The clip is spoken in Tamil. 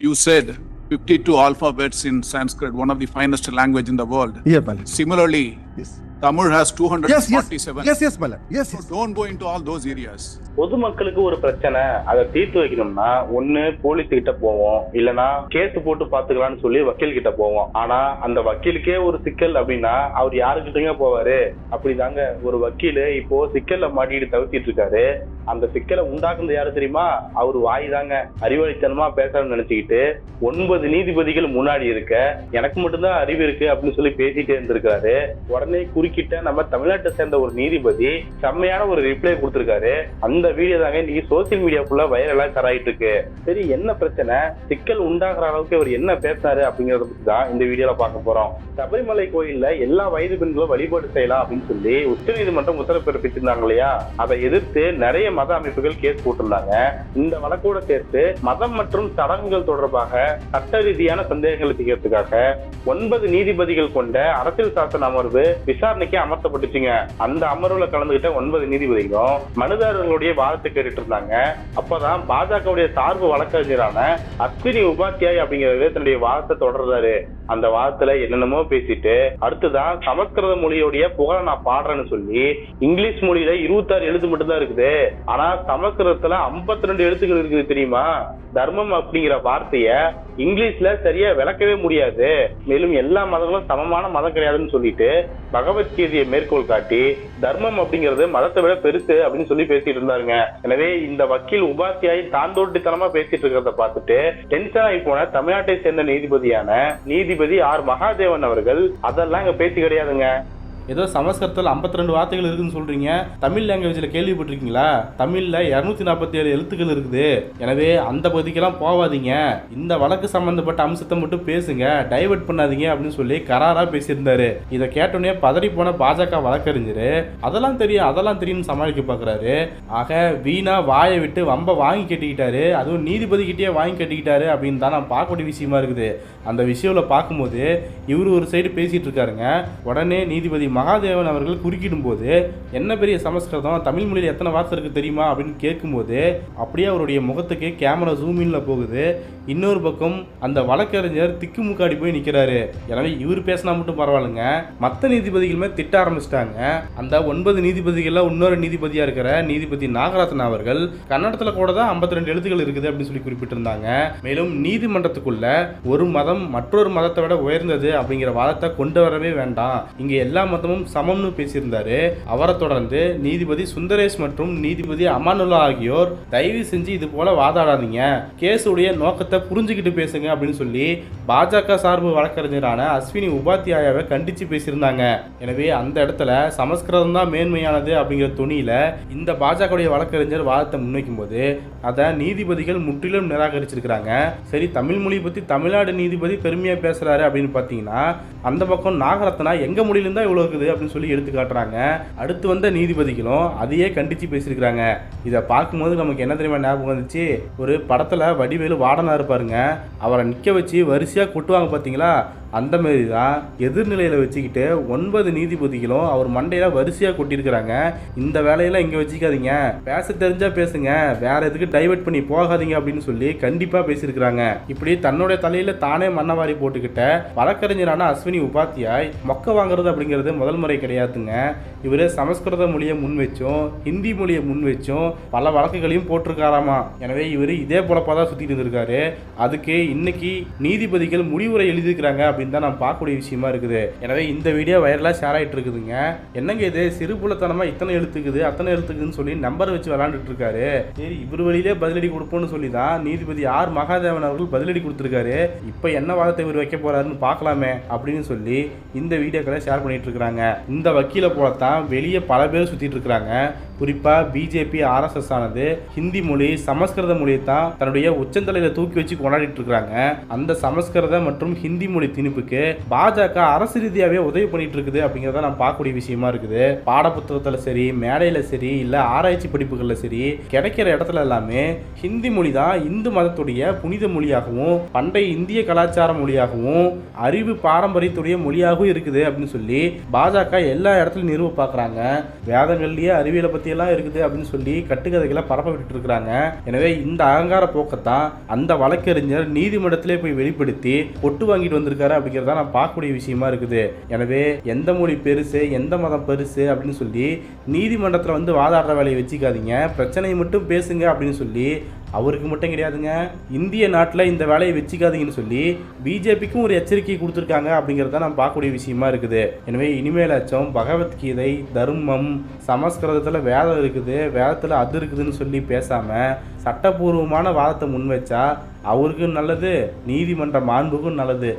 You said 52 alphabets in Sanskrit, one of the finest language in the world. Yeah, Malak. Similarly, Yes. Tamil has 247. Yes, Malak. Yes, So yes. don't go into all those areas. பொதுமக்களுக்கு ஒரு பிரச்சனை அதை தீர்த்து வைக்கணும்னா ஒண்ணு போலீஸ் கிட்ட போவோம், இல்லனா கேஸ் போட்டு பாத்துக்கலாம்னு சொல்லி வக்கீல் கிட்ட போவோம். ஆனா அந்த வக்கீலுக்கே ஒரு சிக்கல் அப்படின்னா அவர் யாருக்கிட்டங்க போவாரு? அப்படிதாங்க ஒரு வக்கீல் இப்போ சிக்கல்ல மாட்டிட்டு தவிர்த்திட்டு இருக்காரு. அந்த சிக்கலை உண்டாக்குறது யாரு தெரியுமா? அவர் வாய் தாங்க. அறிவாளித்தனமா பேசணும்னு நினைச்சுக்கிட்டு 9 நீதிபதிகள் முன்னாடி இருக்க எனக்கு மட்டும்தான் அறிவு இருக்கு அப்படின்னு சொல்லி பேசிட்டே இருந்திருக்காரு. உடனே குறுக்கிட்ட நம்ம தமிழ்நாட்டை சேர்ந்த ஒரு நீதிபதி செம்மையான ஒரு ரிப்ளை கொடுத்திருக்காரு. அந்த வீடியோ தாங்க இன்னைக்கு சோசியல் மீடியா ஃபுல்லா வைரலா தராயிட்டு இருக்கு. சரி, என்ன பிரச்சனை, சிக்கல் உண்டாக்குற அளவுக்கு அவர் என்ன பேசினாரு அப்படிங்கறத பத்தி தான் இந்த வீடியோல பார்க்க போறோம். சபரிமலை கோயில்ல எல்லா வயது பெண்களும் வழிபாடு செய்யலாம் அப்படின்னு சொல்லி உச்ச நீதிமன்றம் உத்தரவு பிறப்பிச்சிருந்தாங்க இல்லையா? அதை எதிர்த்து நிறைய மத அமைப்புகள் கேஸ் போட்டிருந்தாங்க. இந்த வழக்கோட சேர்த்து மதம் மற்றும் சடங்குகள் தொடர்பாக சட்ட ரீதியான சந்தேகங்களை தீர்க்கிறதுக்காக 9 நீதிபதிகள் கொண்ட அரசியல் சாசன அமர்வு விசாரணைக்கு அமர்த்தப்பட்டுச்சுங்க. அந்த அமர்வுல கலந்துகிட்ட 9 நீதிபதிகளும் மனுதாரர்களுடைய வாதத்தை கேட்டுட்டு இருந்தாங்க. அப்பதான் பாஜகவுடைய சார்பு வழக்கறிஞரான அஸ்வினி உபாத்யாய் அப்படிங்கிறது தன்னுடைய வாதத்தை தொடர்றாரு. அந்த வாதத்துல என்னென்னமோ பேசிட்டு அடுத்துதான் சமஸ்கிருத மொழியுடைய புகழ நான் பாடுறேன்னு சொல்லி இங்கிலீஷ் மொழியில 26 எழுத்து மட்டும்தான் இருக்குது, ஆனா சமஸ்கிருதத்துல 52 எழுத்துக்கள் இருக்குது தெரியுமா? தர்மம் அப்படிங்கிற வார்த்தைய இங்கிலீஷ்ல சரியா விளக்கவே முடியாது. மேலும் எல்லா மதங்களும் சமமான மதம் கிடையாதுன்னு சொல்லிட்டு பகவத்கீதையை மேற்கோள் காட்டி தர்மம் அப்படிங்கிறது மதத்தை விட பெருசு அப்படின்னு சொல்லி பேசிட்டு இருந்தாருங்க. எனவே இந்த வக்கீல் உபாத்தியாய் தாந்தோட்டித்தனமா பேசிட்டு இருக்கிறத பார்த்துட்டு டென்ஷன் ஆகி போன தமிழ்நாட்டை சேர்ந்த நீதிபதி ஆர் மகாதேவன் அவர்கள் அதெல்லாம் இங்க பேசி கிடையாதுங்க. ஏதோ சமஸ்கிருதத்தில் 52 வார்த்தைகள் இருக்குன்னு சொல்றீங்க, தமிழ் லாங்குவேஜில் கேள்விப்பட்டிருக்கீங்களா? தமிழில் 247 எழுத்துக்கள் இருக்குது. எனவே அந்த பகுதிக்கெல்லாம் போகாதீங்க, இந்த வழக்கு சம்பந்தப்பட்ட அம்சத்தை மட்டும் பேசுங்க, டைவர்ட் பண்ணாதீங்க அப்படின்னு சொல்லி கராரா பேசியிருந்தாரு. இதை கேட்டோன்னே பதறி போன பாஜக வழக்கறிஞர் அதெல்லாம் தெரியும் சமாளிக்க பார்க்குறாரு. ஆக வீணா வாயை விட்டு வம்ப வாங்கி கட்டிக்கிட்டாரு, அதுவும் நீதிபதி கிட்டே வாங்கி கட்டிக்கிட்டாரு அப்படின்னு தான் நான் பார்க்கக்கூடிய விஷயமா இருக்குது. அந்த விஷயத்தில் பார்க்கும்போது இவர் ஒரு சைடு பேசிட்டு இருக்காருங்க. உடனே நீதிபதி மகாதேவன் அவர்கள் குறுக்கிடும் போது என்ன பெரிய சமஸ்கிருதம், தமிழ் மொழியில் எத்தனை வார்த்தை இருக்கு தெரியுமா அப்படின்னு கேட்கும்போது அப்படியே அவருடைய முகத்துக்கு கேமரா ஜூமின்ல போகுது. இன்னொரு பக்கம் அந்த வழக்கறிஞர் திக்குமுக்காடி போய் நிற்கிறாரு. எனவே இவர் பேசினா மட்டும் பரவாயில்லைங்க, மற்ற நீதிபதிகளுமே திட்ட ஆரம்பிச்சிட்டாங்க. அந்த 9 நீதிபதிகள்ல இன்னொரு நீதிபதியா இருக்கிற நீதிபதி நாகரத்னா அவர்கள் கன்னடத்துல கூட தான் 52 எழுத்துக்கள் இருக்குது அப்படின்னு சொல்லி குறிப்பிட்டிருந்தாங்க. மேலும் நீதிமன்றத்துக்குள்ள ஒரு மதம் மற்றொரு மதத்தை விட உயர்ந்தது அப்படிங்கிற வாதத்தை கொண்டு வரவே வேண்டாம், இங்க எல்லா மதமும் சமம்னு பேசியிருந்தாரு. அவரை தொடர்ந்து நீதிபதி சுந்தரேஷ் மற்றும் நீதிபதி அமானுல்லா ஆகியோர் தயவு செஞ்சு இது போல வாதாடாதீங்க, கேஸுடைய நோக்கத்தை புரிஞ்சுக்கிட்டு பேசுங்க அப்படின்னு சொல்லி பாஜக சார்பு வழக்கறிஞரான அஸ்வினி உபாத்யாயாவை கண்டிச்சு பேசியிருந்தாங்க. எனவே அந்த இடத்துல சமஸ்கிருதம் தான் மேன்மையானது அப்படிங்கிற துணியில இந்த பாஜகவுடைய வழக்கறிஞர் வாதத்தை முன்வைக்கும் போது அதை நீதிபதிகள் முற்றிலும் நிராகரிச்சிருக்கிறாங்க. சரி, தமிழ் மொழி பத்தி தமிழ்நாடு நீதிபதி பெருமையா பேசுறாரு அப்படின்னு பாத்தீங்கன்னா அந்த பக்கம் நாகரத்னா எங்க மொழியிலிருந்தா இவ்வளவு இருக்குது அப்படின்னு சொல்லி எடுத்து காட்டுறாங்க. அடுத்து வந்த நீதிபதிகளும் அதையே கண்டிச்சு பேசியிருக்கிறாங்க. இதை பார்க்கும்போது நமக்கு என்ன தெரியுமா ஞாபகம் வந்துச்சு, ஒரு படத்துல வடிவேலு வாடனா இருப்பாருங்க, அவரை நிக்க வச்சு வரிசையா கொட்டுவாங்க பாத்தீங்களா? அந்த மாதிரி தான் எதிர்நிலையில் வச்சுக்கிட்டு 9 நீதிபதிகளும் அவர் மண்டையில் வரிசையாக கொட்டியிருக்கிறாங்க. இந்த வேலையெல்லாம் இங்கே வச்சுக்காதீங்க, பேச தெரிஞ்சால் பேசுங்க, வேற எதுக்கு டைவர்ட் பண்ணி போகாதீங்க அப்படின்னு சொல்லி கண்டிப்பாக பேசியிருக்கிறாங்க. இப்படி தன்னுடைய தலையில் தானே மண்ணவாரி போட்டுக்கிட்ட வழக்கறிஞரான அஸ்வினி உபாத்யாய் மொக்க வாங்குறது அப்படிங்கிறது முதல் முறை கிடையாதுங்க. இவர் சமஸ்கிருத மொழியை முன் வச்சும் ஹிந்தி மொழியை முன் வச்சும் பல வழக்குகளையும் போட்டிருக்காராமா. எனவே இவர் இதே போலப்பா தான் சுற்றிட்டு இருந்திருக்காரு. அதுக்கு இன்னைக்கு நீதிபதிகள் முடிவுரை எழுதியிருக்கிறாங்க அப்படின்னு தான் நான் பார்க்கக்கூடிய விஷயமா இருக்குது. எனவே இந்த வீடியோ வைரலா ஷேர் ஆகிட்டு இருக்குதுங்க. என்னங்க இது சிறுபுலத்தனமா இத்தனை எழுத்துக்குது அத்தனை எழுத்துக்குதுன்னு சொல்லி நம்பர் வச்சு விளாண்டுட்டு இருக்காரு. சரி, இவர் வழியிலே பதிலடி கொடுப்போம்னு சொல்லி தான் நீதிபதி ஆர் மகாதேவன் அவர்கள் பதிலடி கொடுத்துருக்காரு. இப்போ என்ன வாதத்தை இவர் வைக்க போறாருன்னு பார்க்கலாமே அப்படின்னு சொல்லி இந்த வீடியோக்களை ஷேர் பண்ணிட்டு இருக்காங்க. இந்த வக்கீலை போலத்தான் வெளியே பல பேர் சுத்திட்டு இருக்கிறாங்க. குறிப்பா பிஜேபி ஆர்எஸ்எஸ் ஆனது ஹிந்தி மொழி சமஸ்கிருத மொழியை தான் தன்னுடைய உச்சந்தலையில தூக்கி வச்சு கொண்டாடிட்டு இருக்காங்க. அந்த சமஸ்கிருத மற்றும் ஹிந்தி மொழி திணிப்புக்கு பாஜக அரசு ரீதியாவே உதவி பண்ணிட்டு இருக்குது அப்படிங்கிறத நான் பார்க்கக்கூடிய விஷயமா இருக்குது. பாட புத்தகத்துல சரி, மேடையில சரி, இல்ல ஆராய்ச்சி படிப்புகள்ல சரி, கிடைக்கிற இடத்துல எல்லாமே ஹிந்தி மொழி தான் இந்து மதத்துடைய புனித மொழியாகவும் பண்டைய இந்திய கலாச்சார மொழியாகவும் அறிவு பாரம்பரியத்துடைய மொழியாகவும் இருக்குது அப்படின்னு சொல்லி பாஜக எல்லா இடத்துலையும் நிறுவ பார்க்குறாங்க. வேதங்கள்லயே அறிவியலை பத்தி பற்றியெல்லாம் இருக்குது அப்படின்னு சொல்லி கட்டுக்கதைகளை பரப்ப விட்டுட்டு இருக்கிறாங்க. எனவே இந்த அகங்கார போக்கத்தான் அந்த வழக்கறிஞர் நீதிமன்றத்திலே போய் வெளிப்படுத்தி ஒட்டு வாங்கிட்டு வந்திருக்காரு அப்படிங்கிறத நான் பார்க்கக்கூடிய விஷயமா இருக்குது. எனவே எந்த மொழி பெருசு எந்த மதம் பெருசு அப்படின்னு சொல்லி நீதிமன்றத்தில் வந்து வாதாடுற வேலையை வச்சுக்காதீங்க, பிரச்சனையை மட்டும் பேசுங்க அப்படின்னு சொல்லி அவருக்கு மட்டும் கிடையாதுங்க, இந்திய நாட்டில் இந்த வேலையை வச்சுக்காதீங்கன்னு சொல்லி பிஜேபிக்கும் ஒரு எச்சரிக்கை கொடுத்துருக்காங்க அப்படிங்கிறத நம்ம பார்க்கக்கூடிய விஷயமா இருக்குது. எனவே இனிமேலாச்சும் பகவத்கீதை, தர்மம், சமஸ்கிருதத்தில் வேதம் இருக்குது, வேதத்தில் அது இருக்குதுன்னு சொல்லி பேசாமல் சட்டப்பூர்வமான வாதத்தை முன்வச்சா அவருக்கும் நல்லது, நீதிமன்ற மாண்புக்கும் நல்லது.